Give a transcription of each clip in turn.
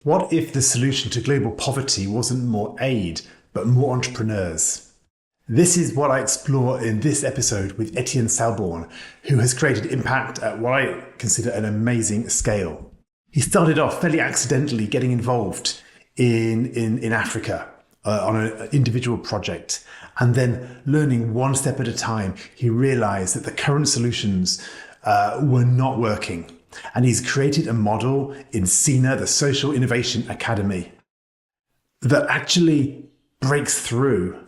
What if the solution to global poverty wasn't more aid, but more entrepreneurs? This is what I explore in this episode with Etienne Salborn, who has created impact at what I consider an amazing scale. He started off fairly accidentally getting involved in Africa on an individual project, and then learning one step at a time, he realized that the current solutions were not working. And he's created a model in SINA, the Social Innovation Academy, that actually breaks through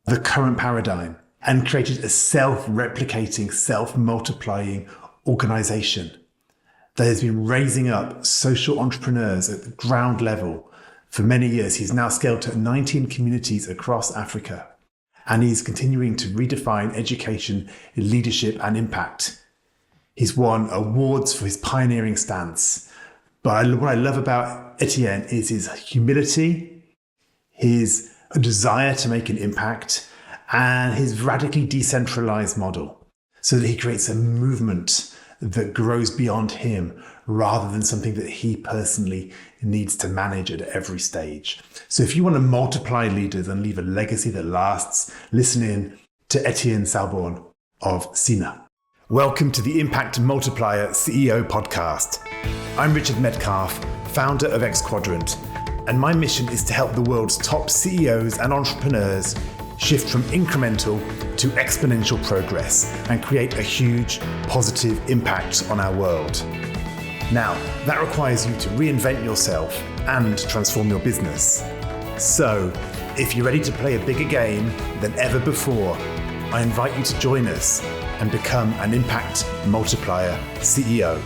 the current paradigm and created a self-replicating, self-multiplying organization that has been raising up social entrepreneurs at the ground level for many years. He's now scaled to 19 communities across Africa, and he's continuing to redefine education, leadership, and impact. He's won awards for his pioneering stance. But what I love about Etienne is his humility, his desire to make an impact, and his radically decentralized model, so that he creates a movement that grows beyond him rather than something that he personally needs to manage at every stage. So if you want to multiply leaders and leave a legacy that lasts, listen in to Etienne Salborn of SINA. Welcome to the Impact Multiplier CEO podcast. I'm Richard Medcalf, founder of X Quadrant, and my mission is to help the world's top CEOs and entrepreneurs shift from incremental to exponential progress and create a huge positive impact on our world. Now, that requires you to reinvent yourself and transform your business. So, if you're ready to play a bigger game than ever before, I invite you to join us and become an impact multiplier CEO.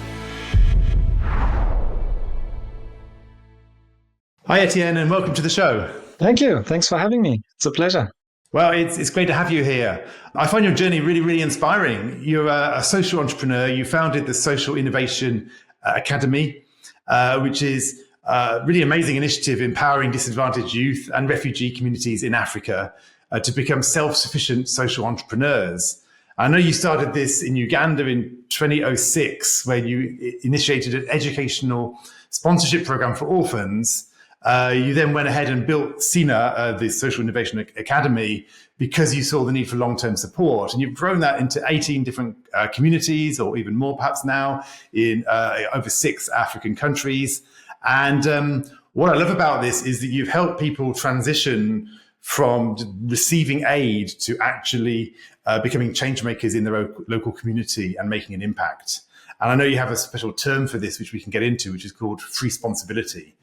Hi, Etienne, and welcome to the show. Thank you. Thanks for having me. It's a pleasure. Well, it's great to have you here. I find your journey really, really inspiring. You're a social entrepreneur. You founded the Social Innovation Academy, which is a really amazing initiative empowering disadvantaged youth and refugee communities in Africa to become self-sufficient social entrepreneurs. I know you started this in Uganda in 2006, where you initiated an educational sponsorship program for orphans. You then went ahead and built SINA, the Social Innovation Academy, because you saw the need for long-term support. And you've grown that into 18 different communities, or even more perhaps now, in over 6 African countries. And what I love about this is that you've helped people transition from receiving aid to actually becoming change makers in their local community and making an impact. And I know you have a special term for this, which we can get into, which is called free responsibility,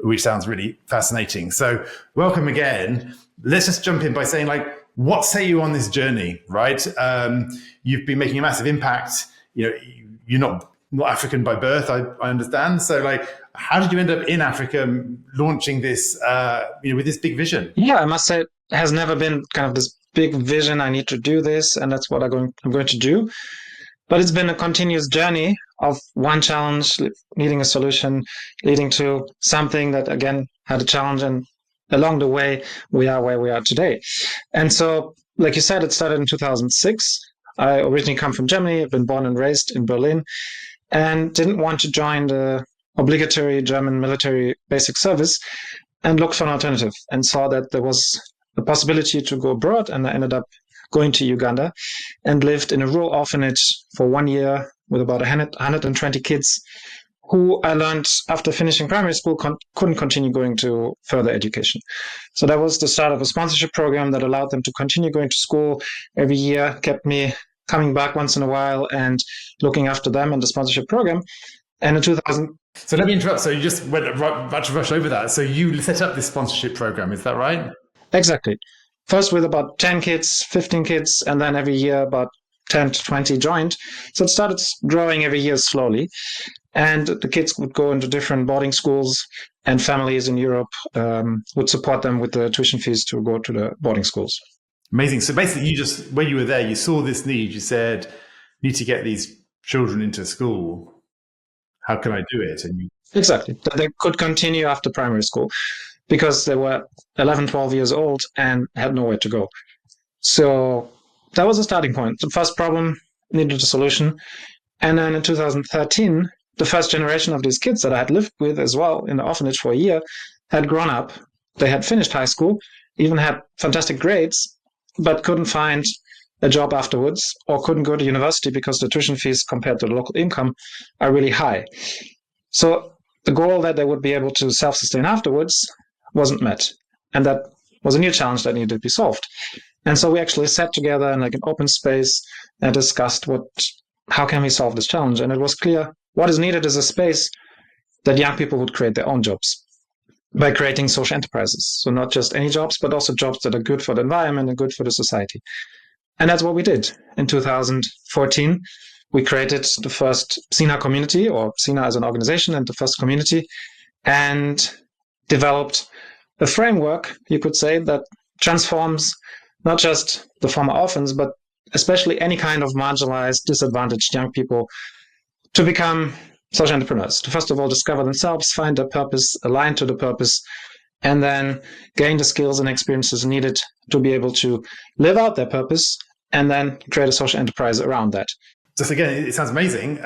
which sounds really fascinating. So welcome again. Let's just jump in by saying, what set you on this journey, right? You've been making a massive impact. You're not African by birth, I understand. So how did you end up in Africa launching this, with this big vision? Yeah, I must say it has never been kind of this big vision. I need to do this, and that's what I'm going to do. But it's been a continuous journey of one challenge needing a solution, leading to something that again had a challenge, and along the way we are where we are today. And so, like you said, it started in 2006. I originally come from Germany. I've been born and raised in Berlin, and didn't want to join the obligatory German military basic service, and looked for an alternative and saw that there was a possibility to go abroad. And I ended up going to Uganda and lived in a rural orphanage for 1 year with about 120 kids who I learned after finishing primary school couldn't continue going to further education. So that was the start of a sponsorship program that allowed them to continue going to school every year, kept me coming back once in a while and looking after them and the sponsorship program. And in 2000... So let me interrupt. So you just went about to rush over that. So you set up this sponsorship program, is that right? Exactly. First with about 10 kids, 15 kids, and then every year about 10 to 20 joined. So it started growing every year slowly. And the kids would go into different boarding schools, and families in Europe would support them with the tuition fees to go to the boarding schools. Amazing. So basically when you were there, you saw this need, you said, need to get these children into school. How can I do it? And Exactly. That they could continue after primary school, because they were 11, 12 years old and had nowhere to go. So that was a starting point. The first problem needed a solution. And then in 2013, the first generation of these kids that I had lived with as well in the orphanage for a year had grown up. They had finished high school, even had fantastic grades, but couldn't find a job afterwards or couldn't go to university because the tuition fees compared to the local income are really high. So the goal that they would be able to self-sustain afterwards wasn't met. And that was a new challenge that needed to be solved. And so we actually sat together in like an open space and discussed how can we solve this challenge? And it was clear what is needed is a space that young people would create their own jobs by creating social enterprises. So not just any jobs, but also jobs that are good for the environment and good for the society. And that's what we did. In 2014, we created the first SINA community, or SINA as an organization and the first community, and developed a framework, you could say, that transforms not just the former orphans, but especially any kind of marginalized, disadvantaged young people to become social entrepreneurs, to first of all discover themselves, find their purpose, align to the purpose, and then gain the skills and experiences needed to be able to live out their purpose and then create a social enterprise around that. Just again, it sounds amazing.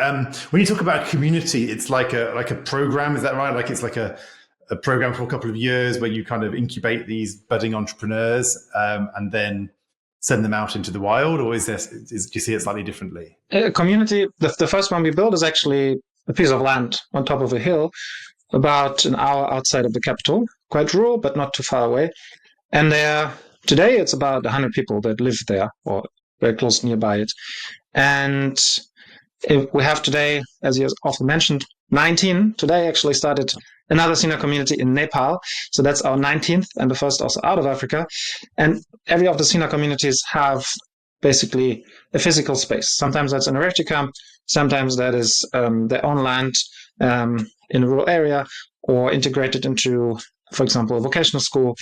When you talk about a community, it's like a program, is that right? Like it's like a program for a couple of years where you kind of incubate these budding entrepreneurs and then send them out into the wild, or do you see it slightly differently? A community, the first one we built is actually a piece of land on top of a hill, about an hour outside of the capital, quite rural, but not too far away. And today it's about 100 people that live there or very close nearby it. And we have today, as you often mentioned, 19. Today actually started another SINA community in Nepal. So that's our 19th and the first also out of Africa. And every of the SINA communities have basically a physical space. Sometimes that's an refugee camp. Sometimes that is their own land in a rural area or integrated into, for example, a vocational school.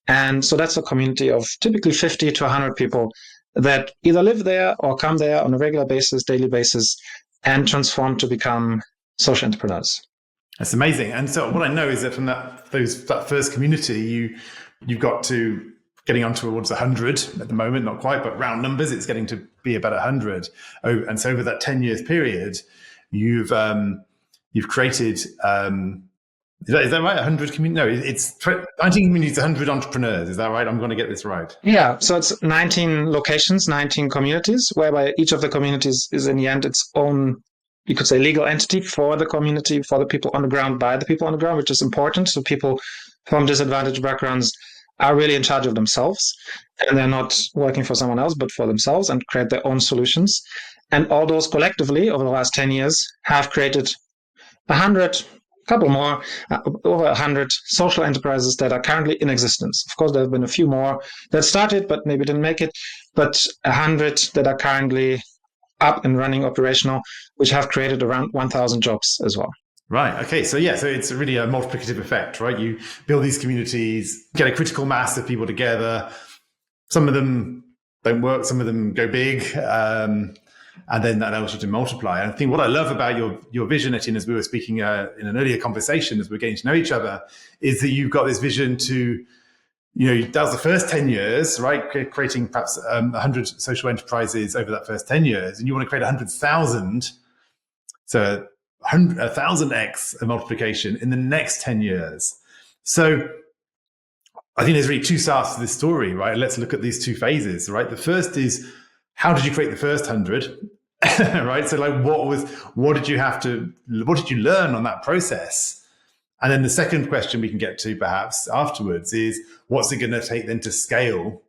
And so that's a community of typically 50 to 100 people that either live there or come there on a regular basis, daily basis, and transform to become social entrepreneurs. That's amazing. And so what I know is that from that first community, you've got to getting on towards 100 at the moment, not quite, but round numbers, it's getting to be about 100. Oh, and so over that 10 years period, you've created, is that right? 100 communities? No, it's 19 communities, 100 entrepreneurs. Is that right? I'm going to get this right. Yeah. So it's 19 locations, 19 communities, whereby each of the communities is in the end its own, you could say, legal entity for the community, for the people on the ground, by the people on the ground, which is important. So people from disadvantaged backgrounds are really in charge of themselves, and they're not working for someone else, but for themselves, and create their own solutions. And all those collectively over the last 10 years have created 100, couple more, over 100 social enterprises that are currently in existence. Of course, there have been a few more that started, but maybe didn't make it, but 100 that are currently up and running operational, which have created around 1,000 jobs as well. Right. Okay. So it's really a multiplicative effect, right? You build these communities, get a critical mass of people together. Some of them don't work. Some of them go big. And then that allows you to multiply. And I think what I love about your vision, Etienne, as we were speaking in an earlier conversation, as we're getting to know each other, is that you've got this vision to, that was the first 10 years, right? Creating perhaps 100 social enterprises over that first 10 years. And you want to create 100,000. So 1,000x of multiplication in the next 10 years. So I think there's really two sides to this story, right? Let's look at these two phases, right? The first is, how did you create the first 100? Right? So like, what did you learn on that process? And then the second question we can get to perhaps afterwards is, what's it going to take then to scale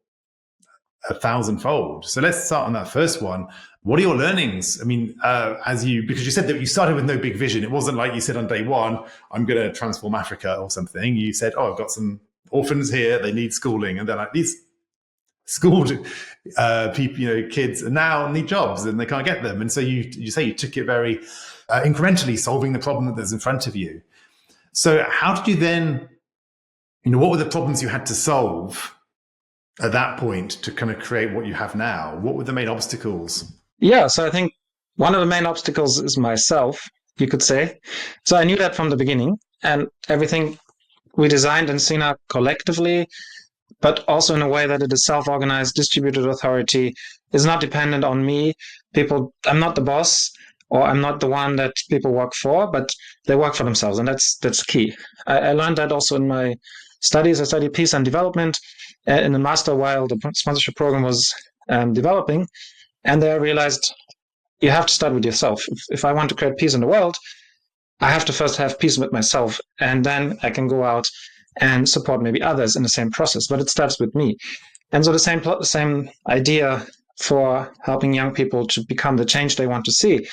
1,000-fold? So let's start on that first one. What are your learnings? I mean, because you said that you started with no big vision. It wasn't like you said on day one, I'm going to transform Africa or something. You said, I've got some orphans here. They need schooling. And they're like, these schooled people, kids now need jobs and they can't get them. And so you say you took it very incrementally, solving the problem that's in front of you. So how did you then, what were the problems you had to solve at that point to kind of create what you have now? What were the main obstacles? Yeah, so I think one of the main obstacles is myself, you could say. So I knew that from the beginning, and everything we designed in SINA collectively, but also in a way that it is self-organized, distributed authority, is not dependent on me. I'm not the boss. or I'm not the one that people work for, but they work for themselves. And that's key. I learned that also in my studies. I studied peace and development in the master while the sponsorship program was developing. And there I realized you have to start with yourself. If I want to create peace in the world, I have to first have peace with myself, and then I can go out and support maybe others in the same process. But it starts with me. And so the same idea for helping young people to become the change they want to see.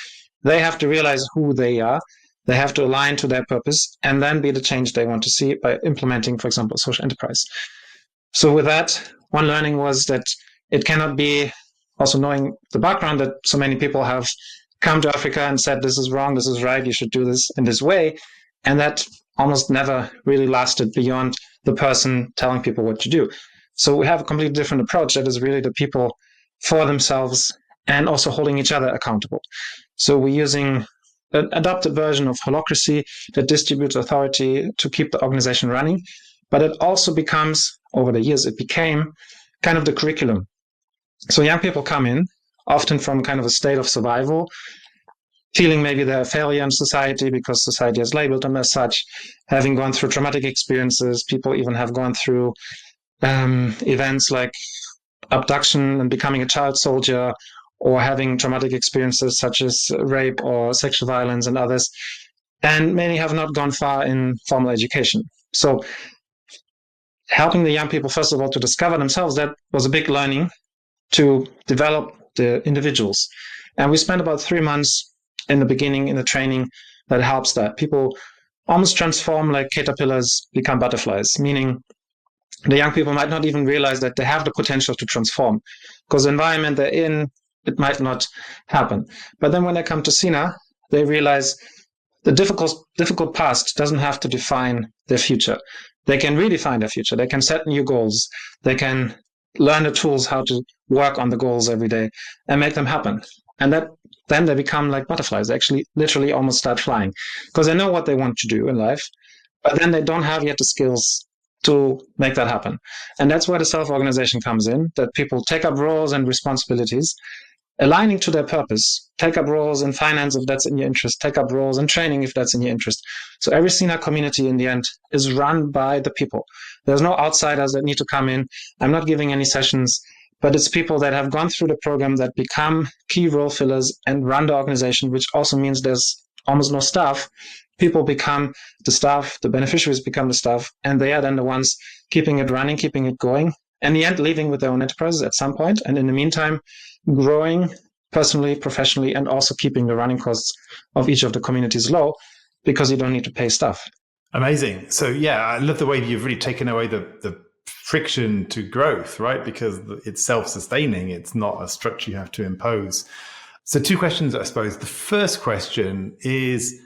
They have to realize who they are. They have to align to their purpose and then be the change they want to see by implementing, for example, social enterprise. So with that, one learning was that it cannot be, also knowing the background that so many people have come to Africa and said, this is wrong, this is right, you should do this in this way. And that almost never really lasted beyond the person telling people what to do. So we have a completely different approach that is really the people for themselves and also holding each other accountable. So we're using an adapted version of holacracy that distributes authority to keep the organization running. But it also becomes, over the years, it became kind of the curriculum. So young people come in, often from kind of a state of survival, feeling maybe they're a failure in society because society has labeled them as such, having gone through traumatic experiences. People even have gone through events like abduction and becoming a child soldier, or having traumatic experiences such as rape or sexual violence and others. And many have not gone far in formal education. So helping the young people, first of all, to discover themselves, that was a big learning to develop the individuals. And we spent about 3 months in the beginning in the training that helps that. People almost transform like caterpillars, become butterflies, meaning the young people might not even realize that they have the potential to transform because the environment they're in, it might not happen. But then when they come to SINA, they realize the difficult past doesn't have to define their future. They can redefine their future. They can set new goals. They can learn the tools how to work on the goals every day and make them happen. And that then they become like butterflies. They actually literally almost start flying because they know what they want to do in life, but then they don't have yet the skills to make that happen. And that's where the self-organization comes in, that people take up roles and responsibilities, aligning to their purpose, take up roles in finance if that's in your interest, take up roles in training if that's in your interest. So every SINA community in the end is run by the people. There's no outsiders that need to come in. I'm not giving any sessions, but it's people that have gone through the program that become key role fillers and run the organization, which also means there's almost no staff. People become the staff, the beneficiaries become the staff, and they are then the ones keeping it running, keeping it going, and in the end leaving with their own enterprises at some point, and in the meantime growing personally, professionally, and also keeping the running costs of each of the communities low because you don't need to pay staff. Amazing. So yeah, I love the way you've really taken away the friction to growth, right? Because it's self-sustaining. It's not a structure you have to impose. So 2 questions, I suppose. The first question is,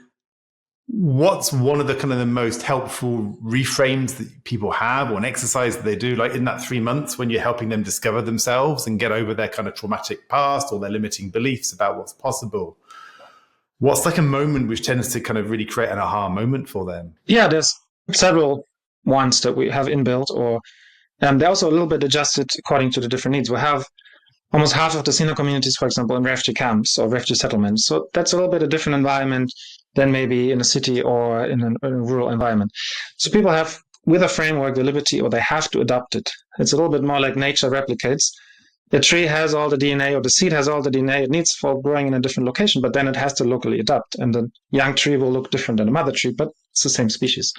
what's one of the kind of the most helpful reframes that people have, or an exercise that they do, like in that 3 months when you're helping them discover themselves and get over their kind of traumatic past or their limiting beliefs about what's possible? What's like a moment which tends to kind of really create an aha moment for them? Yeah, there's several ones that we have inbuilt, or they're also a little bit adjusted according to the different needs. We have almost half of the SINA communities, for example, in refugee camps or refugee settlements. So that's a little bit a different environment than maybe in a city or in a rural environment. So people have, with a framework, the liberty, or they have to adopt it. It's a little bit more like nature replicates. The tree has all the DNA, or the seed has all the DNA it needs for growing in a different location, but then it has to locally adapt. And the young tree will look different than a mother tree, but it's the same species.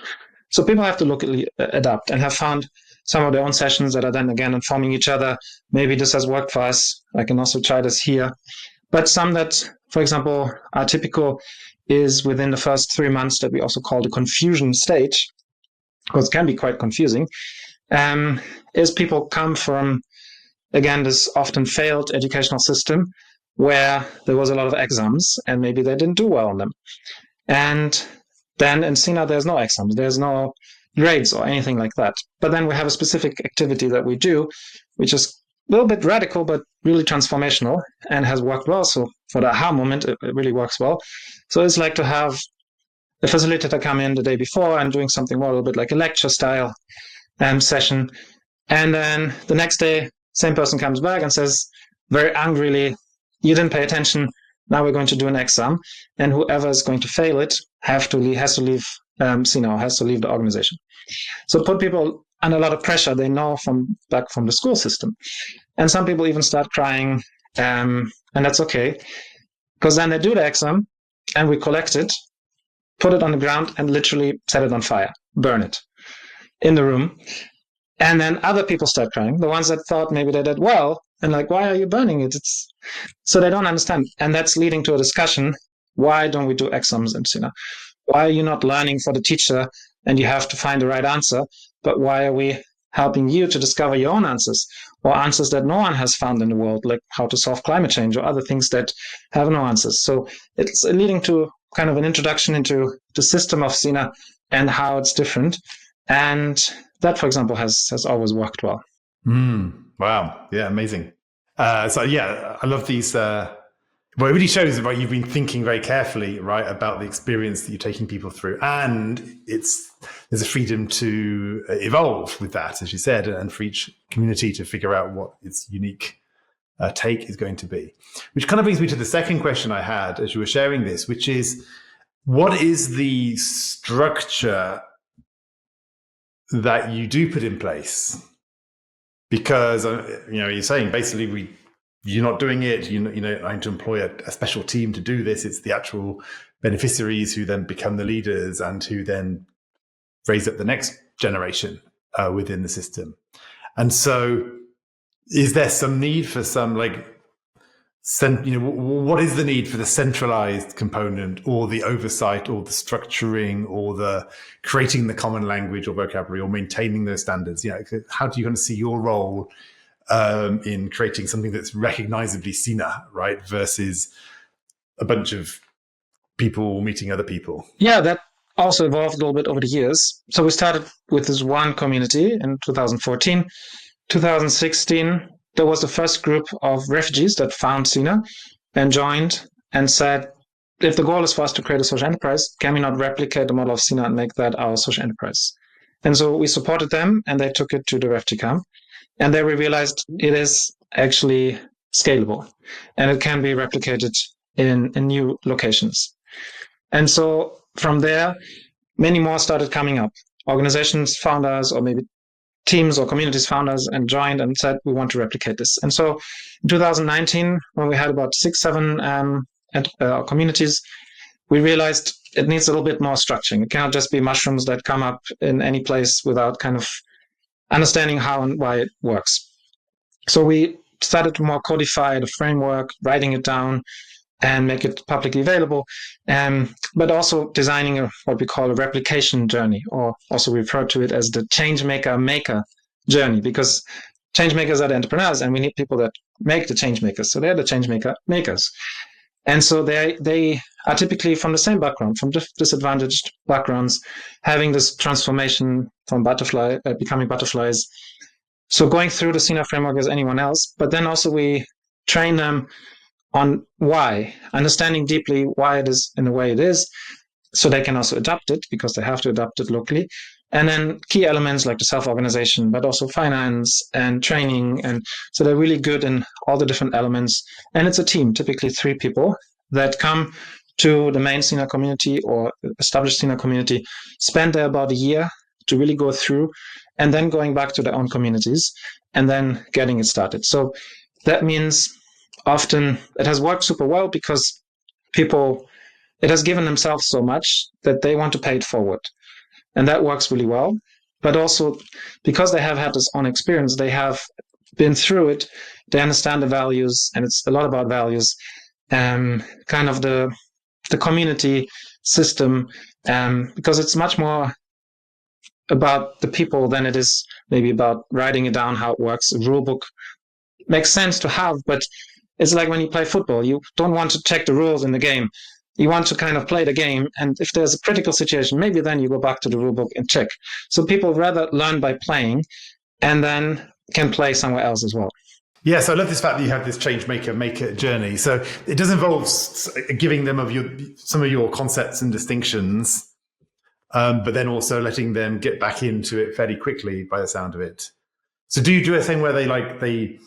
So people have to locally adapt and have found some of their own sessions that are then again informing each other. Maybe this has worked for us. I can also try this here. But some that, for example, are typical is within the first 3 months that we also call the confusion stage, because it can be quite confusing, is people come from, again, this often failed educational system where there was a lot of exams and maybe they didn't do well on them. And then in SINA, there's no exams, there's no grades or anything like that. But then we have a specific activity that we do, which is a little bit radical, but really transformational and has worked well. So for the aha moment, it really works well. So it's like to have a facilitator come in the day before and doing something more a little bit like a lecture style session. And then the next day, same person comes back and says very angrily, you didn't pay attention. Now we're going to do an exam, and whoever is going to fail it has to leave SINA, has to leave the organization. So put people under a lot of pressure. They know back from the school system, and some people even start crying, and that's okay, because then they do the exam, and we collect it, put it on the ground, and literally set it on fire, burn it in the room. And then other people start crying, the ones that thought maybe they did well, and like, why are you burning it? So they don't understand. And that's leading to a discussion. Why don't we do exams in SINA? Why are you not learning for the teacher and you have to find the right answer? But why are we helping you to discover your own answers, or answers that no one has found in the world, like how to solve climate change or other things that have no answers? So it's leading to kind of an introduction into the system of SINA and how it's different. And that, for example, has always worked well. Wow. Yeah, amazing. So yeah, I love these. Well, it really shows that, right, you've been thinking very carefully, right, about the experience that you're taking people through, and there's a freedom to evolve with that, as you said, and for each community to figure out what its unique take is going to be. Which kind of brings me to the second question I had as you were sharing this, which is, what is the structure that you do put in place? Because you're saying basically you're not doing it. You're trying to employ a special team to do this. It's the actual beneficiaries who then become the leaders and who then raise up the next generation within the system. And so, is there some need for some what is the need for the centralized component, or the oversight, or the structuring, or the creating the common language or vocabulary, or maintaining those standards? How do you kind of see your role in creating something that's recognizably SINA, right, versus a bunch of people meeting other people? Yeah, that also evolved a little bit over the years. So we started with this one community in 2014. 2016, there was the first group of refugees that found SINA and joined and said, if the goal is for us to create a social enterprise, can we not replicate the model of SINA and make that our social enterprise? And so we supported them, and they took it to the refugee camp. And there we realized it is actually scalable, and it can be replicated in new locations. And so from there, many more started coming up. Organizations found us, or maybe teams or communities found us and joined and said, we want to replicate this. And so in 2019, when we had about 6-7 communities, we realized it needs a little bit more structuring. It cannot just be mushrooms that come up in any place without kind of understanding how and why it works. So we started to more codify the framework, writing it down, and make it publicly available, but also designing what we call a replication journey, or also refer to it as the change maker journey, because change makers are the entrepreneurs, and we need people that make the change makers. So they're the change makers. And so they are typically from the same background, from disadvantaged backgrounds, having this transformation from becoming butterflies. So going through the SINA framework as anyone else, but then also we train them on why, understanding deeply why it is in the way it is, so they can also adapt it, because they have to adapt it locally. And then key elements like the self-organization, but also finance and training. And so they're really good in all the different elements. And it's a team, typically 3 people that come to the main SINA community or established SINA community, spend there about a year to really go through, and then going back to their own communities and then getting it started. So that means often it has worked super well, because it has given themselves so much that they want to pay it forward. And that works really well. But also, because they have had this own experience, they have been through it, they understand the values, and it's a lot about values, kind of the community system, because it's much more about the people than it is maybe about writing it down how it works. A rule book makes sense to have, but it's like when you play football, you don't want to check the rules in the game. You want to kind of play the game, and if there's a critical situation, maybe then you go back to the rule book and check. So people rather learn by playing, and then can play somewhere else as well. Yes, I love this fact that you have this change maker journey. So it does involve giving them some of your concepts and distinctions, but then also letting them get back into it fairly quickly, by the sound of it. So do you do a thing where they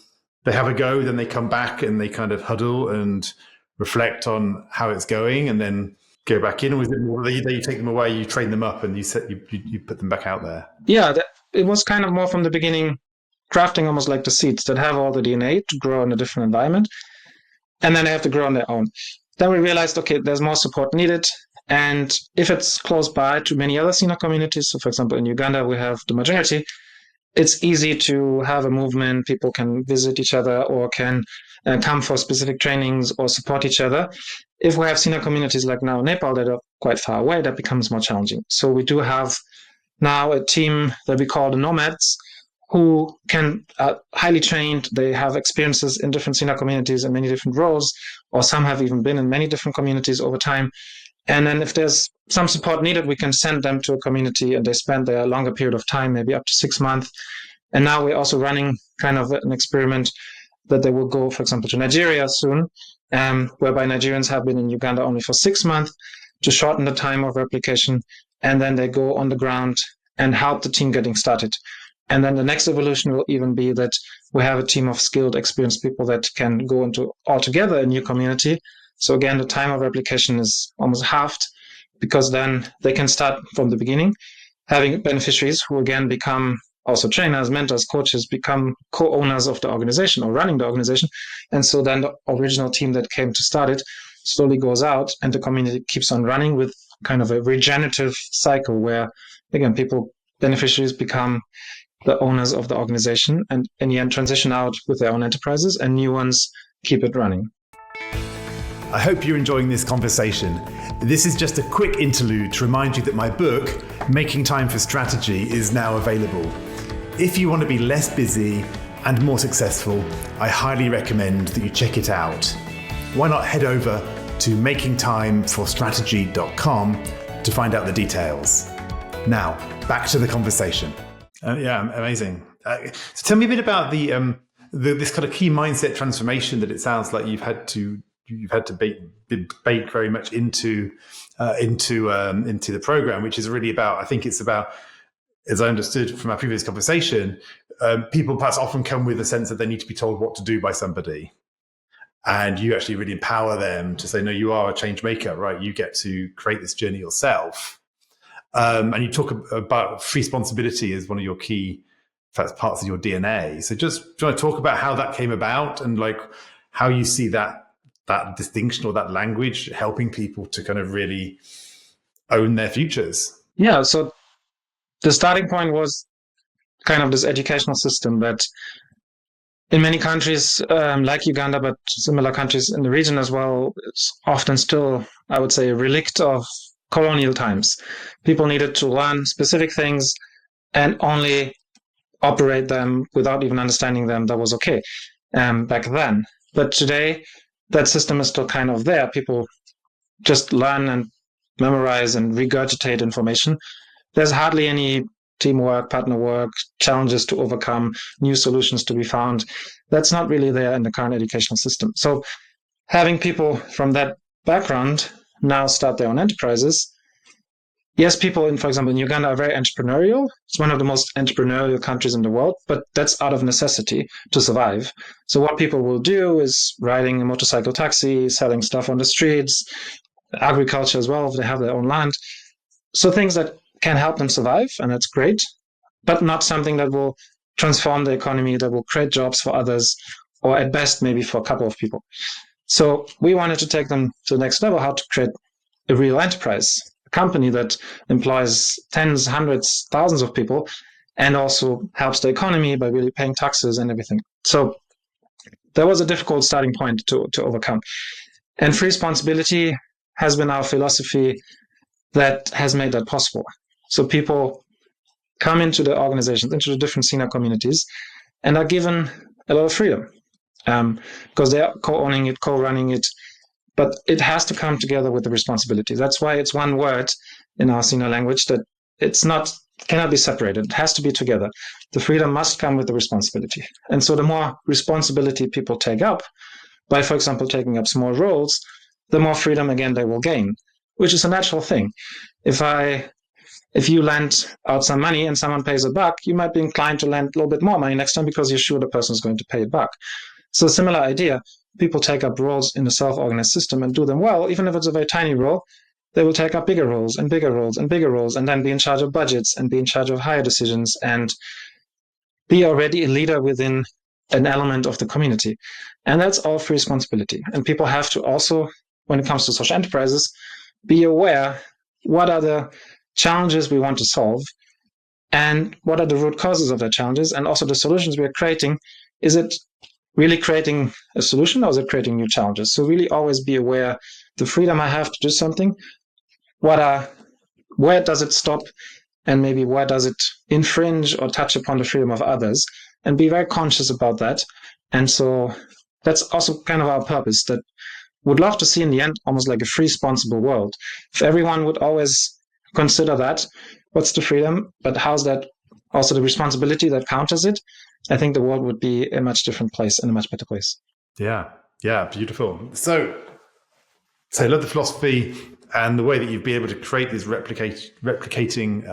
have a go, then they come back and they kind of huddle and reflect on how it's going, and then go back in? Or was it more that you take them away, you train them up, and you put them back out there? Yeah, it was kind of more from the beginning, crafting almost like the seeds that have all the DNA to grow in a different environment, and then they have to grow on their own. Then we realized, okay, there's more support needed. And if it's close by to many other SINA communities, so for example, in Uganda, we have the majority, it's easy to have a movement. People can visit each other or can come for specific trainings or support each other. If we have SINA communities like now in Nepal that are quite far away, that becomes more challenging. So we do have now a team that we call the Nomads, who can highly trained. They have experiences in different SINA communities in many different roles, or some have even been in many different communities over time. And then if there's some support needed, we can send them to a community and they spend there a longer period of time, maybe up to 6 months. And now we're also running kind of an experiment that they will go, for example, to Nigeria soon, whereby Nigerians have been in Uganda only for 6 months to shorten the time of replication. And then they go on the ground and help the team getting started. And then the next evolution will even be that we have a team of skilled, experienced people that can go into altogether a new community. So again, the time of replication is almost halved, because then they can start from the beginning, having beneficiaries who again become also trainers, mentors, coaches, become co-owners of the organization or running the organization. And so then the original team that came to start it slowly goes out and the community keeps on running with kind of a regenerative cycle where, again, beneficiaries become the owners of the organization and in the end transition out with their own enterprises, and new ones keep it running. I hope you're enjoying this conversation. This is just a quick interlude to remind you that my book, Making Time for Strategy, is now available. If you want to be less busy and more successful, I highly recommend that you check it out. Why not head over to makingtimeforstrategy.com to find out the details. Now, back to the conversation. Yeah, amazing. So tell me a bit about this kind of key mindset transformation that it sounds like you've had to bake very much into the program, which is really about, I think it's about, as I understood from our previous conversation, people perhaps often come with a sense that they need to be told what to do by somebody. And you actually really empower them to say, no, you are a change maker, right? You get to create this journey yourself. And you talk about responsibility as one of your key parts of your DNA. So just do you want to talk about how that came about and like how you see that distinction or that language helping people to kind of really own their futures? Yeah, so the starting point was kind of this educational system that in many countries like Uganda, but similar countries in the region as well, it's often still, I would say, a relict of colonial times. People needed to learn specific things and only operate them without even understanding them. That was okay back then. But today, that system is still kind of there. People just learn and memorize and regurgitate information. There's hardly any teamwork, partner work, challenges to overcome, new solutions to be found. That's not really there in the current educational system. So having people from that background now start their own enterprises. Yes, people for example, in Uganda are very entrepreneurial. It's one of the most entrepreneurial countries in the world, but that's out of necessity to survive. So what people will do is riding a motorcycle taxi, selling stuff on the streets, agriculture as well, if they have their own land. So things that can help them survive, and that's great, but not something that will transform the economy, that will create jobs for others, or at best, maybe for a couple of people. So we wanted to take them to the next level, how to create a real enterprise, a company that employs tens, hundreds, thousands of people, and also helps the economy by really paying taxes and everything. So that was a difficult starting point to overcome. And free responsibility has been our philosophy that has made that possible. So people come into the organizations, into the different SINA communities, and are given a lot of freedom because they are co-owning it, co-running it, but it has to come together with the responsibility. That's why it's one word in our SINA language that cannot be separated. It has to be together. The freedom must come with the responsibility. And so the more responsibility people take up by, for example, taking up small roles, the more freedom again they will gain, which is a natural thing. If you lend out some money and someone pays it back, you might be inclined to lend a little bit more money next time because you're sure the person is going to pay it back. So similar idea, people take up roles in the self-organized system and do them well, even if it's a very tiny role, they will take up bigger roles and bigger roles and bigger roles, and then be in charge of budgets and be in charge of higher decisions and be already a leader within an element of the community. And that's all free responsibility. And people have to also, when it comes to social enterprises, be aware what are the challenges we want to solve and what are the root causes of their challenges, and also the solutions we are creating. Is it really creating a solution, or is it creating new challenges? So really always be aware the freedom I have to do something, where does it stop, and maybe where does it infringe or touch upon the freedom of others, and be very conscious about that. And so that's also kind of our purpose, that would love to see in the end almost like a free, responsible world. If everyone would always consider that, what's the freedom, but how's that also the responsibility that counters it, I think the world would be a much different place and a much better place. Yeah, beautiful. So I love the philosophy and the way that you've been able to create this replicating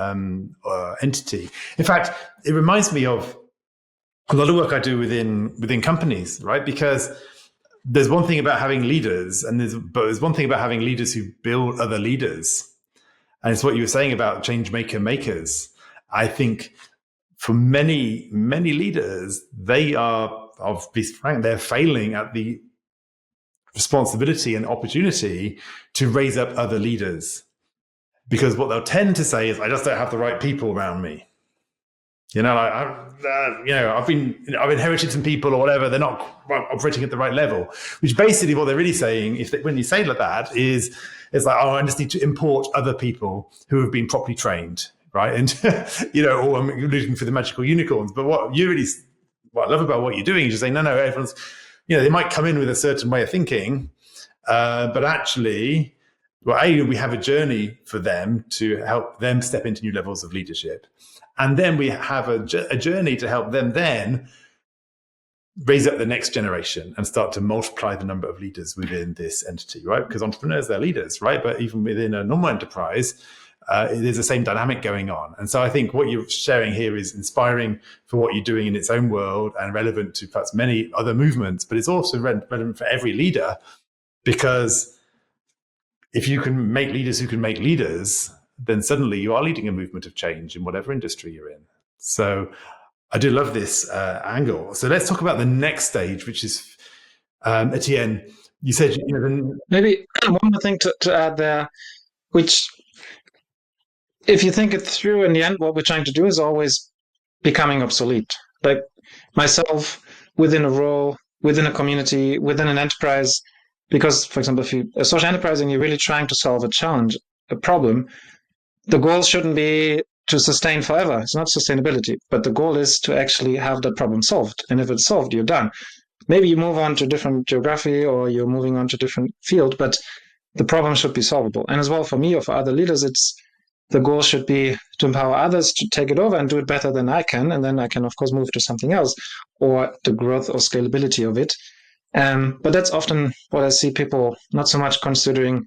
entity. In fact, it reminds me of a lot of work I do within companies, right? Because there's one thing about having leaders, but there's one thing about having leaders who build other leaders. And it's what you were saying about change makers. I think for many, many leaders, they are, I'll be frank, they're failing at the responsibility and opportunity to raise up other leaders. Because what they'll tend to say is, I just don't have the right people around me. I've inherited some people or whatever. They're not operating at the right level, which basically what they're really saying, when you say like that, is it's like, I just need to import other people who have been properly trained, right? And, or I'm looking for the magical unicorns. But what I love about what you're doing is you're saying, no, everyone's, they might come in with a certain way of thinking, but actually, we have a journey for them to help them step into new levels of leadership. And then we have a journey to help them then raise up the next generation and start to multiply the number of leaders within this entity, right? Because entrepreneurs, they're leaders, right? But even within a normal enterprise, there's the same dynamic going on. And so I think what you're sharing here is inspiring for what you're doing in its own world and relevant to perhaps many other movements, but it's also relevant for every leader, because if you can make leaders who can make leaders, then suddenly you are leading a movement of change in whatever industry you're in. So I do love this angle. So let's talk about the next stage, which is, Etienne, you said... Maybe one more thing to add there, which, if you think it through, in the end, what we're trying to do is always becoming obsolete. Like myself, within a role, within a community, within an enterprise, because, for example, if you're a social enterprise and you're really trying to solve a challenge, a problem, the goal shouldn't be to sustain forever. It's not sustainability, but the goal is to actually have that problem solved. And if it's solved, you're done. Maybe you move on to different geography or you're moving on to different field, but the problem should be solvable. And as well, for me or for other leaders, the goal should be to empower others to take it over and do it better than I can. And then I can, of course, move to something else, or the growth or scalability of it. But that's often what I see people not so much considering.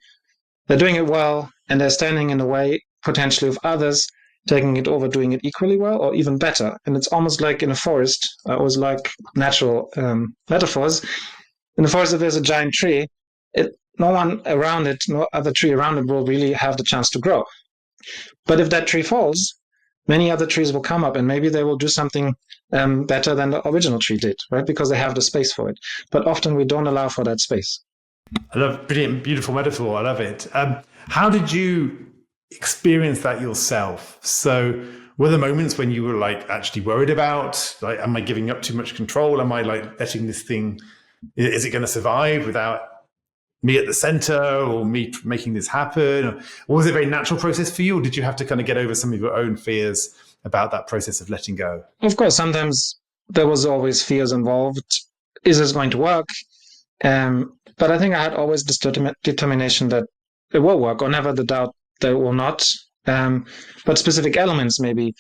They're doing it well and they're standing in the way potentially of others taking it over, doing it equally well or even better. And it's almost like in a forest. I always like natural metaphors. In the forest, if there's a giant tree, no one around it, no other tree around it will really have the chance to grow. But if that tree falls, many other trees will come up and maybe they will do something better than the original tree did, right? Because they have the space for it. But often we don't allow for that space. I love, brilliant, beautiful metaphor. I love it. How did you experience that yourself? So were there moments when you were like actually worried about, like, am I giving up too much control? Am I like letting this thing, is it going to survive without me at the center or me making this happen? Or was it a very natural process for you? Or did you have to kind of get over some of your own fears about that process of letting go? Of course, sometimes there was always fears involved. Is this going to work? But I think I had always this determination that it will work, or never the doubt that it will not. But specific elements, maybe,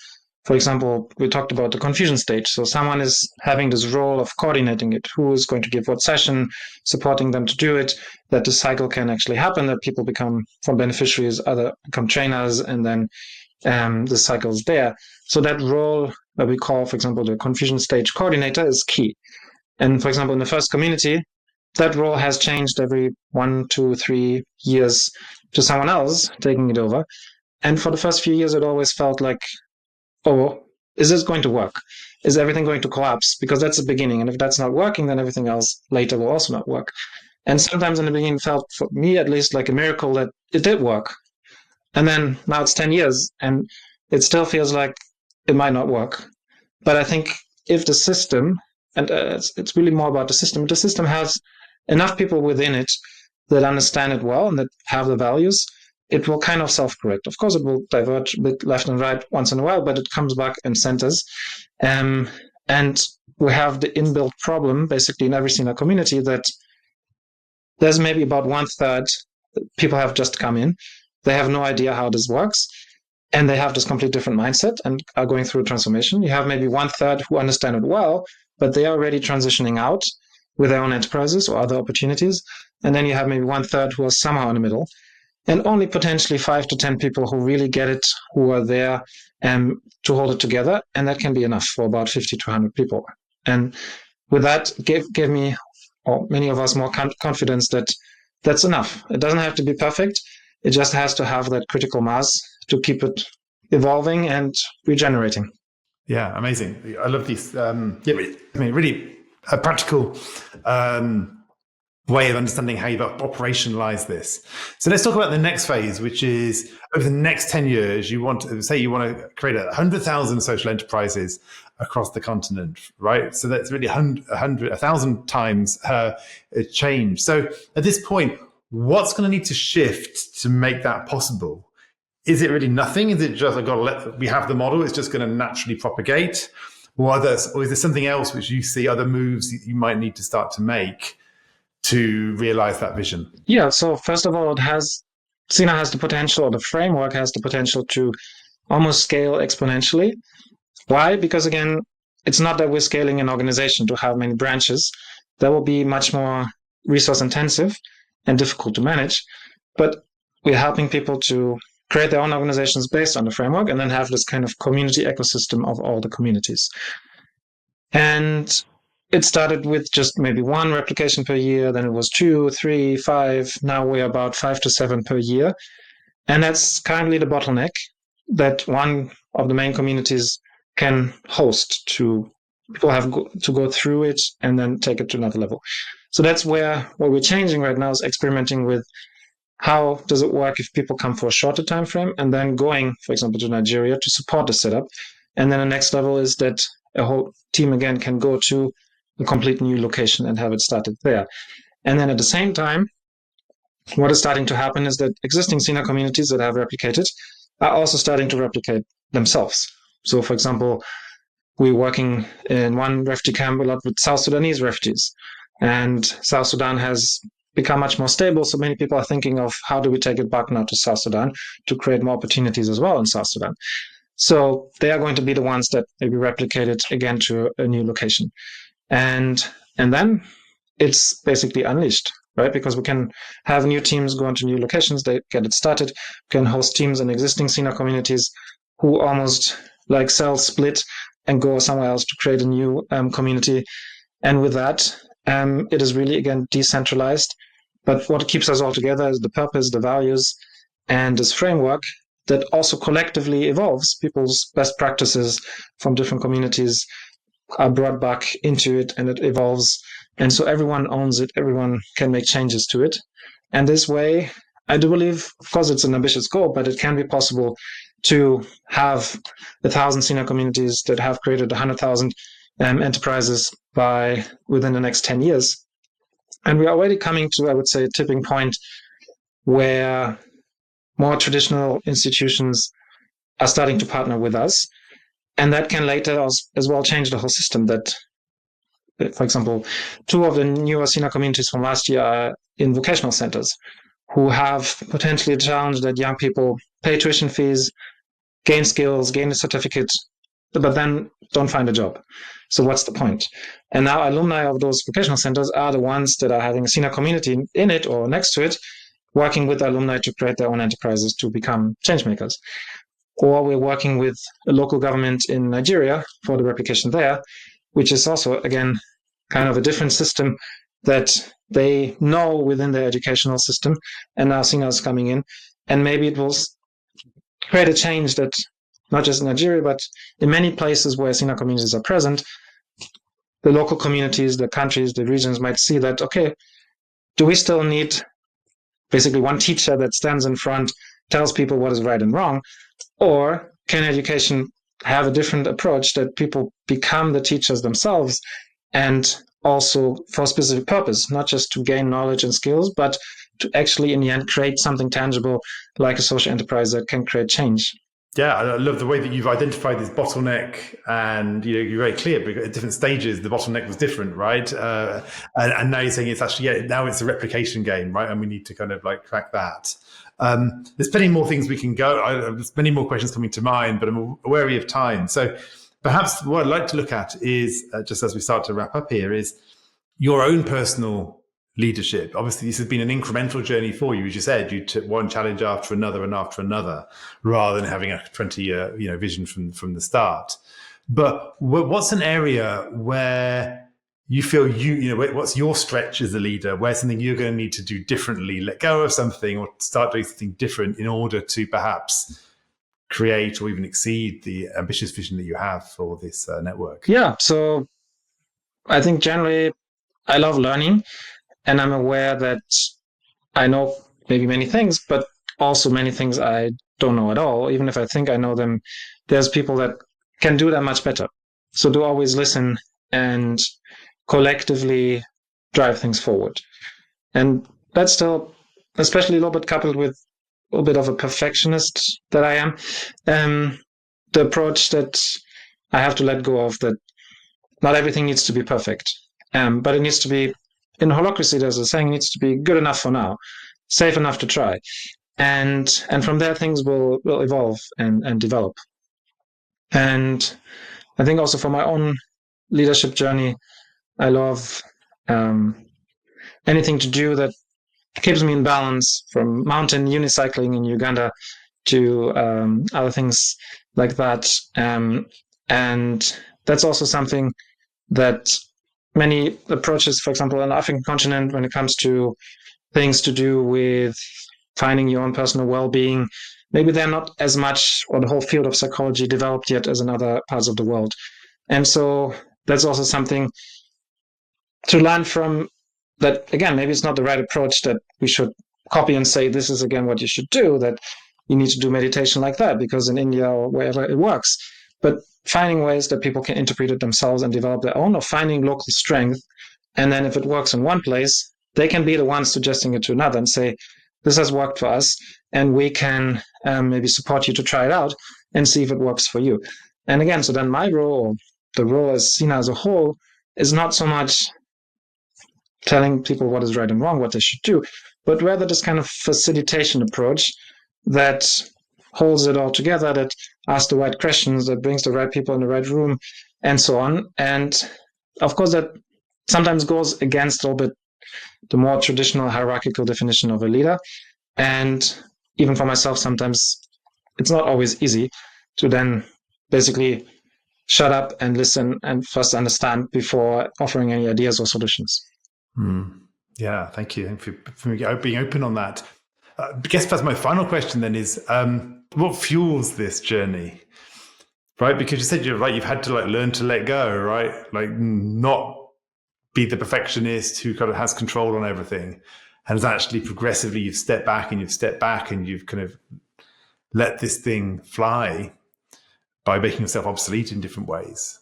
for example, we talked about the confusion stage. So someone is having this role of coordinating it. Who is going to give what session, supporting them to do it, that the cycle can actually happen, that people become from beneficiaries, other become trainers, and then the cycle is there. So that role that we call, for example, the confusion stage coordinator is key. And for example, in the first community, that role has changed every 1, 2, 3 years to someone else taking it over. And for the first few years, it always felt like, oh, is this going to work? Is everything going to collapse? Because that's the beginning. And if that's not working, then everything else later will also not work. And sometimes in the beginning, it felt, for me at least, like a miracle that it did work. And then now it's 10 years and it still feels like it might not work. But I think if the system, and it's really more about the system has enough people within it that understand it well and that have the values, it will kind of self-correct. Of course, it will diverge a bit left and right once in a while, but it comes back and centers. And we have the inbuilt problem, basically, in every SINA community that there's maybe about 1/3 people have just come in. They have no idea how this works. And they have this complete different mindset and are going through a transformation. You have maybe 1/3 who understand it well, but they are already transitioning out with their own enterprises or other opportunities. And then you have maybe 1/3 who are somehow in the middle. And only potentially 5 to 10 people who really get it, who are there to hold it together. And that can be enough for about 50 to 100 people. And with that, gave me, or many of us, more confidence that that's enough. It doesn't have to be perfect. It just has to have that critical mass to keep it evolving and regenerating. Yeah, amazing. I love these. Really a practical way of understanding how you've operationalized this. So let's talk about the next phase, which is over the next 10 years, you want to create 100,000 social enterprises across the continent, right? So that's really 1,000 times change. So at this point, what's going to need to shift to make that possible? Is it really nothing? Is it just we have the model, it's just going to naturally propagate? Or is there something else which you see, other moves that you might need to start to make to realize that vision? Yeah, so first of all, SINA has the potential, or the framework has the potential to almost scale exponentially. Why? Because again, it's not that we're scaling an organization to have many branches. That will be much more resource intensive and difficult to manage. But we're helping people to create their own organizations based on the framework and then have this kind of community ecosystem of all the communities. And it started with just maybe 1 replication per year, then it was 2, 3, 5. Now we're about 5 to 7 per year. And that's currently the bottleneck that one of the main communities can host. People have to go through it and then take it to another level. So that's where what we're changing right now is experimenting with how does it work if people come for a shorter time frame and then going, for example, to Nigeria to support the setup. And then the next level is that a whole team again can go to a complete new location and have it started there. And then at the same time, what is starting to happen is that existing SINA communities that have replicated are also starting to replicate themselves. So, for example, we're working in one refugee camp a lot with South Sudanese refugees. And South Sudan has become much more stable. So many people are thinking of how do we take it back now to South Sudan to create more opportunities as well in South Sudan. So they are going to be the ones that maybe replicate it again to a new location. And then it's basically unleashed, right? Because we can have new teams go into new locations, they get it started, can host teams in existing SINA communities who almost like cells split and go somewhere else to create a new community. And with that, it is really, again, decentralized. But what keeps us all together is the purpose, the values, and this framework that also collectively evolves. People's best practices from different communities are brought back into it and it evolves. And so everyone owns it, everyone can make changes to it. And this way, I do believe, of course, it's an ambitious goal, but it can be possible to have 1,000 SINA communities that have created 100,000 enterprises within the next 10 years. And we're already coming to, I would say, a tipping point where more traditional institutions are starting to partner with us. And that can later as well change the whole system. That, for example, 2 of the newer SINA communities from last year are in vocational centers who have potentially a challenge that young people pay tuition fees, gain skills, gain a certificate, but then don't find a job. So what's the point? And now alumni of those vocational centers are the ones that are having a SINA community in it or next to it, working with alumni to create their own enterprises to become changemakers. Or we're working with a local government in Nigeria for the replication there, which is also, again, kind of a different system that they know within their educational system, and now SINA is coming in, and maybe it will create a change that not just in Nigeria, but in many places where SINA communities are present, the local communities, the countries, the regions might see that, okay, do we still need basically one teacher that stands in front, tells people what is right and wrong, or can education have a different approach that people become the teachers themselves, and also for a specific purpose, not just to gain knowledge and skills, but to actually in the end create something tangible like a social enterprise that can create change. Yeah, I love the way that you've identified this bottleneck, and you're very clear because at different stages the bottleneck was different, right? And now you're saying it's actually now it's a replication game, right? And we need to kind of like crack that. There's plenty more things we can go. There's many more questions coming to mind, but I'm wary of time. So perhaps what I'd like to look at is just as we start to wrap up here is your own personal leadership. Obviously, this has been an incremental journey for you. As you said, you took one challenge after another and after another, rather than having a 20-year vision from the start. But what's an area where you feel what's your stretch as a leader, where something you're going to need to do differently, let go of something or start doing something different in order to perhaps create or even exceed the ambitious vision that you have for this network? Yeah, so I think generally I love learning. And I'm aware that I know maybe many things, but also many things I don't know at all. Even if I think I know them, there's people that can do that much better. So do always listen and collectively drive things forward. And that's still, especially a little bit coupled with a little bit of a perfectionist that I am. The approach that I have to let go of, that not everything needs to be perfect, but it needs to be, in holacracy, there's a saying, needs to be good enough for now, safe enough to try. And from there, things will evolve and develop. And I think also for my own leadership journey, I love anything to do that keeps me in balance, from mountain unicycling in Uganda to other things like that. And that's also something that many approaches, for example, on the African continent, when it comes to things to do with finding your own personal well-being, maybe they're not as much, or the whole field of psychology developed yet as in other parts of the world. And so that's also something to learn from, that, again, maybe it's not the right approach that we should copy and say, this is, again, what you should do, that you need to do meditation like that, because in India or wherever it works. But finding ways that people can interpret it themselves and develop their own, or finding local strength. And then if it works in one place, they can be the ones suggesting it to another and say, this has worked for us, and we can maybe support you to try it out and see if it works for you. And again, so then my role, or the role as SINA as a whole, is not so much telling people what is right and wrong, what they should do, but rather this kind of facilitation approach that holds it all together, that asks the right questions, that brings the right people in the right room, and so on. And of course, that sometimes goes against a little bit the more traditional hierarchical definition of a leader. And even for myself, sometimes it's not always easy to then basically shut up and listen and first understand before offering any ideas or solutions. Yeah, thank you for being open on that. I guess that's my final question then is, what fuels this journey? Right? Because you said you've had to learn to let go, right? Like not be the perfectionist who kind of has control on everything. And it's actually progressively you've stepped back and you've kind of let this thing fly by making yourself obsolete in different ways.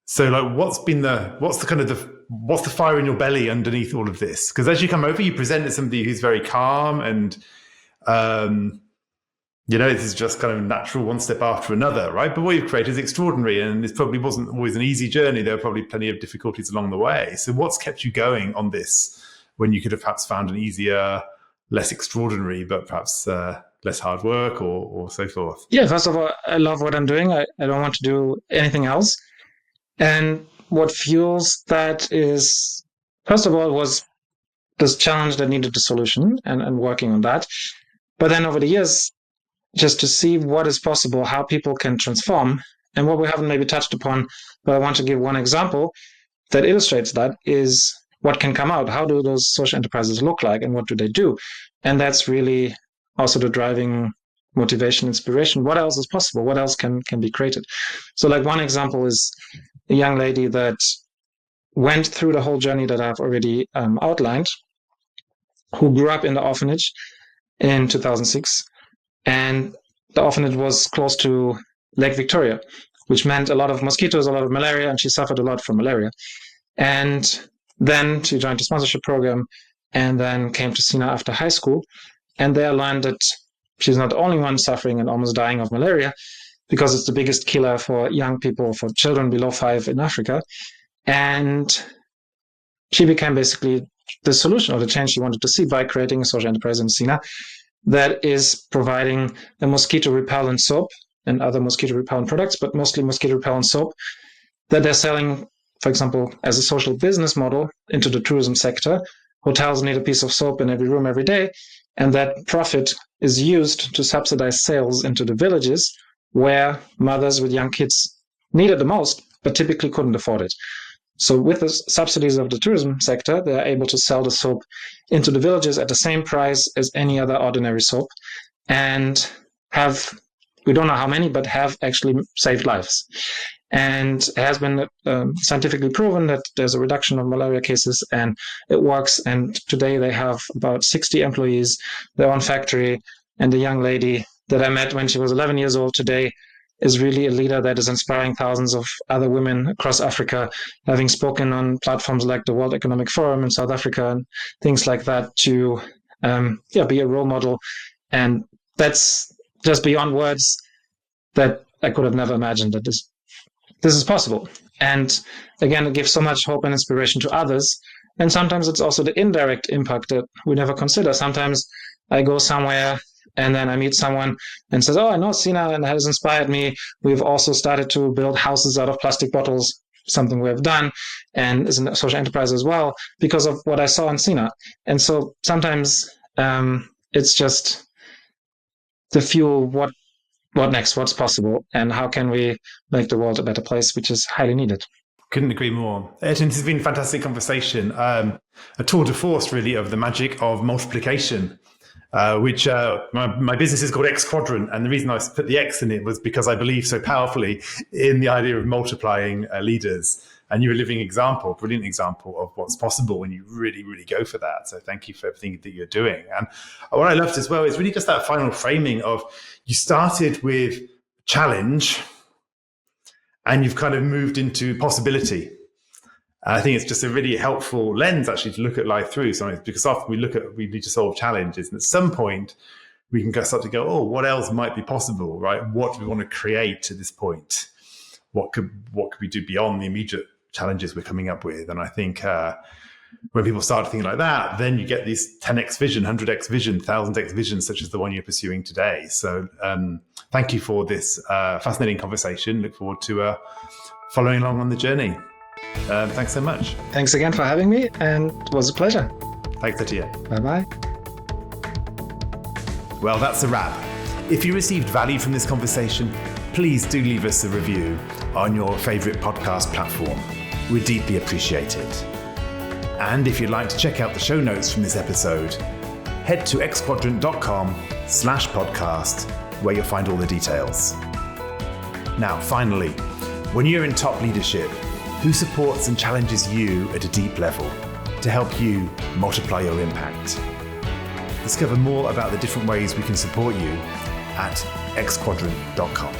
So like what's the fire in your belly underneath all of this? Because as you come over, you present as somebody who's very calm and, this is just kind of natural one step after another, right? But what you've created is extraordinary, and it probably wasn't always an easy journey. There were probably plenty of difficulties along the way. So what's kept you going on this when you could have perhaps found an easier, less extraordinary, but perhaps less hard work or so forth? Yeah, first of all, I love what I'm doing. I don't want to do anything else. And what fuels that is, first of all, was this challenge that needed a solution and working on that. But then over the years, just to see what is possible, how people can transform. And what we haven't maybe touched upon, but I want to give one example that illustrates that, is what can come out? How do those social enterprises look like, and what do they do? And that's really also the driving motivation, inspiration. What else is possible? What else can be created? So like one example is a young lady that went through the whole journey that I've already outlined, who grew up in the orphanage in 2006. And the orphanage was close to Lake Victoria, which meant a lot of mosquitoes, a lot of malaria, and she suffered a lot from malaria. And then she joined the sponsorship program and then came to SINA after high school. And there learned that she's not the only one suffering and almost dying of malaria, because it's the biggest killer for young people, for children below 5 in Africa. And she became basically the solution or the change she wanted to see by creating a social enterprise in SINA that is providing a mosquito repellent soap and other mosquito repellent products, but mostly mosquito repellent soap that they're selling, for example, as a social business model into the tourism sector. Hotels need a piece of soap in every room every day, and that profit is used to subsidize sales into the villages where mothers with young kids need it the most, but typically couldn't afford it. So with the subsidies of the tourism sector, they're able to sell the soap into the villages at the same price as any other ordinary soap, and have, we don't know how many, but have actually saved lives. And it has been scientifically proven that there's a reduction of malaria cases, and it works. And today they have about 60 employees, their own factory. And the young lady that I met when she was 11 years old today is really a leader that is inspiring thousands of other women across Africa, having spoken on platforms like the World Economic Forum in South Africa and things like that, to be a role model. And that's just beyond words that I could have never imagined that this is possible. And again, it gives so much hope and inspiration to others. And sometimes it's also the indirect impact that we never consider. Sometimes I go somewhere and then I meet someone and says, oh, I know SINA, and that has inspired me. We've also started to build houses out of plastic bottles, something we have done, and is a social enterprise as well, because of what I saw in SINA. And so sometimes it's just the fuel, what next, what's possible, and how can we make the world a better place, which is highly needed. Couldn't agree more. Etienne, this has been a fantastic conversation. A tour de force, really, of the magic of multiplication, which my business is called X Quadrant. And the reason I put the X in it was because I believe so powerfully in the idea of multiplying leaders. And you're a living example, brilliant example of what's possible when you really, really go for that. So thank you for everything that you're doing. And what I loved as well is really just that final framing of, you started with challenge and you've kind of moved into possibility. And I think it's just a really helpful lens actually to look at life through. So because often we need to solve challenges, and at some point we can start to go, oh, what else might be possible, right? What do we want to create to this point? What could we do beyond the immediate challenges we're coming up with? And I think when people start to think like that, then you get these 10x vision, 100x vision, 1000x vision, such as the one you're pursuing today. So thank you for this fascinating conversation. Look forward to following along on the journey. Thanks so much. Thanks again for having me, and it was a pleasure. Thanks, Etienne. Bye-bye. Well, that's a wrap. If you received value from this conversation, please do leave us a review on your favorite podcast platform. We deeply appreciate it. And if you'd like to check out the show notes from this episode, head to xquadrant.com/podcast, where you'll find all the details. Now, finally, when you're in top leadership, who supports and challenges you at a deep level to help you multiply your impact? Discover more about the different ways we can support you at xquadrant.com.